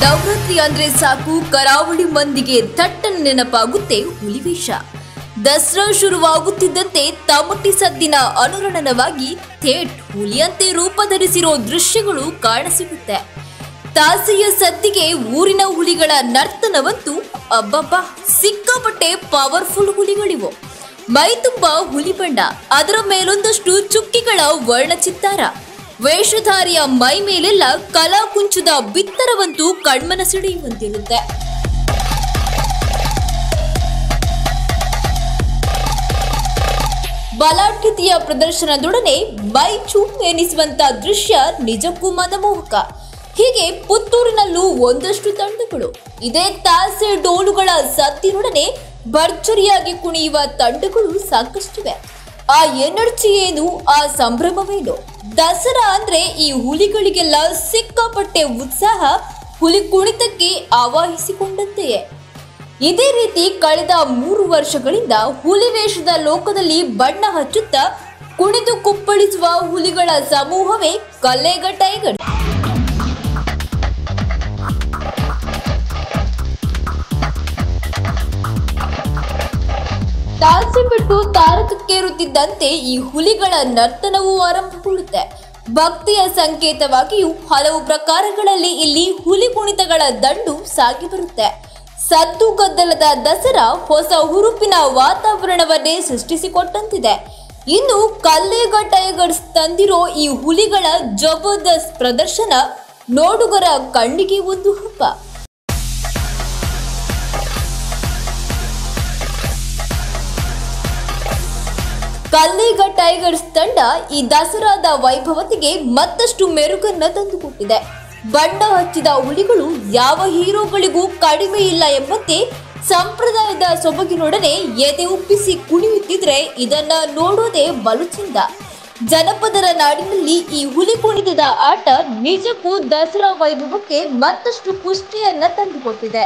ನವರಾತ್ರಿ ಅಂದ್ರೆ ಸಾಕು ಕರಾವಳಿ ಮಂದಿಗೆ ಥಟ್ಟನೆ ನೆನಪಾಗುತ್ತೆ ಹುಲಿವೇಷ. ದಸರಾ ಶುರುವಾಗುತ್ತಿದ್ದಂತೆ ತಮಟಿ ಸದ್ದಿನ ಅನುರಣನವಾಗಿ ಥೇಟ್ ಹುಲಿಯಂತೆ ರೂಪ ಧರಿಸಿರೋ ದೃಶ್ಯಗಳು ಕಾಣಸಿಗುತ್ತೆ. ತಾಸೆಯ ಸದ್ದಿಗೆ ಊರಿನ ಹುಲಿಗಳ ನರ್ತನವಂತೂ ಅಬ್ಬಬ್ಬಾ ಸಿಕ್ಕಾಪಟ್ಟೆ ಪವರ್ಫುಲ್ ಹುಲಿಗಳಿವು. ಮೈ ತುಂಬ ಹುಲಿ ಬಣ್ಣ, ಅದರ ಮೇಲೊಂದಷ್ಟು ಚುಕ್ಕಿಗಳ ವರ್ಣಚಿತ್ತಾರ, ವೇಷಧಾರಿಯ ಮೈ ಮೇಲೆಲ್ಲ ಕಲಾಕುಂಚದ ಬಿತ್ತರವಂತೂ ಕಣ್ಮನ ಸೆಳೆಯುವಂತಿರುತ್ತೆ. ಬಲಾಢ್ಯತೆಯ ಪ್ರದರ್ಶನದೊಡನೆ ಮೈ ಚೂಮ್ ಎನಿಸುವಂತ ದೃಶ್ಯ ನಿಜಕ್ಕೂ ಮನಮೋಹಕ. ಹೀಗೆ ಪುತ್ತೂರಿನಲ್ಲೂ ಒಂದಷ್ಟು ತಂಡಗಳು ಇದೇ ತಾಸೆ ಡೋಲುಗಳ ಸದ್ದಿನೊಡನೆ ಭರ್ಜರಿಯಾಗಿ ಕುಣಿಯುವ ತಂಡಗಳು ಸಾಕಷ್ಟಿವೆ. ಆ ಎನರ್ಜಿ ಏನು, ಆ ಸಂಭ್ರಮವೇನು? ದಸರಾ ಅಂದ್ರೆ ಈ ಹುಲಿಗಳಿಗೆಲ್ಲ ಸಿಕ್ಕಾಪಟ್ಟೆ ಉತ್ಸಾಹ ಹುಲಿ ಕುಣಿತಕ್ಕೆ ಆವಾಹಿಸಿಕೊಂಡಂತೆಯೇ. ಇದೇ ರೀತಿ ಕಳೆದ 3 ವರ್ಷಗಳಿಂದ ಹುಲಿ ವೇಷದ ಲೋಕದಲ್ಲಿ ಬಣ್ಣ ಹಚ್ಚುತ್ತಾ ಕುಣಿದು ಕುಪ್ಪಳಿಸುವ ಹುಲಿಗಳ ಸಮೂಹವೇ ಕಲ್ಲೇಗ ಟೈಗರ್. ತಾಸೆ ಬಿಟ್ಟು ತಾರಕಕ್ಕೇರುತ್ತಿದ್ದಂತೆ ಈ ಹುಲಿಗಳ ನರ್ತನವೂ ಆರಂಭಗೊಳ್ಳುತ್ತೆ. ಭಕ್ತಿಯ ಸಂಕೇತವಾಗಿಯೂ ಹಲವು ಪ್ರಕಾರಗಳಲ್ಲಿ ಇಲ್ಲಿ ಹುಲಿ ಕುಣಿತಗಳ ದಂಡು ಸಾಗಿ ಬರುತ್ತೆ. ಸದ್ದು ಗದ್ದಲದ ದಸರಾ ಹೊಸ ಹುರುಪಿನ ವಾತಾವರಣವನ್ನೇ ಸೃಷ್ಟಿಸಿಕೊಟ್ಟಂತಿದೆ. ಇನ್ನು ಕಲ್ಲೇಗ ಟೈಗರ್ಸ್ ತಂದಿರೋ ಈ ಹುಲಿಗಳ ಜಬರ್ದಸ್ತ್ ಪ್ರದರ್ಶನ ನೋಡುಗರ ಕಣ್ಣಿಗೆ ಒಂದು ಹಬ್ಬ. ಕಲ್ಲೇಗ ಟೈಗರ್ಸ್ ತಂಡ ಈ ದಸರಾದ ವೈಭವತೆಗೆ ಮತ್ತಷ್ಟು ಮೆರುಗನ್ನ ತಂದುಕೊಟ್ಟಿದೆ. ಬಣ್ಣ ಹಚ್ಚಿದ ಹುಲಿಗಳು ಯಾವ ಹೀರೋಗಳಿಗೂ ಕಡಿಮೆ ಇಲ್ಲ ಎಂಬಂತೆ ಸಂಪ್ರದಾಯದ ಸೊಬಗಿನೊಡನೆ ಎದೆ ಉಪ್ಪಿಸಿ ಕುಣಿಯುತ್ತಿದ್ರೆ ಇದನ್ನ ನೋಡೋದೇ ಬಲು ಚಂದ. ಜನಪದರ ನಾಡಿನಲ್ಲಿ ಈ ಹುಲಿ ಕುಣಿತದ ಆಟ ನಿಜಕ್ಕೂ ದಸರಾ ವೈಭವಕ್ಕೆ ಮತ್ತಷ್ಟು ಪುಷ್ಟಿಯನ್ನ ತಂದುಕೊಟ್ಟಿದೆ.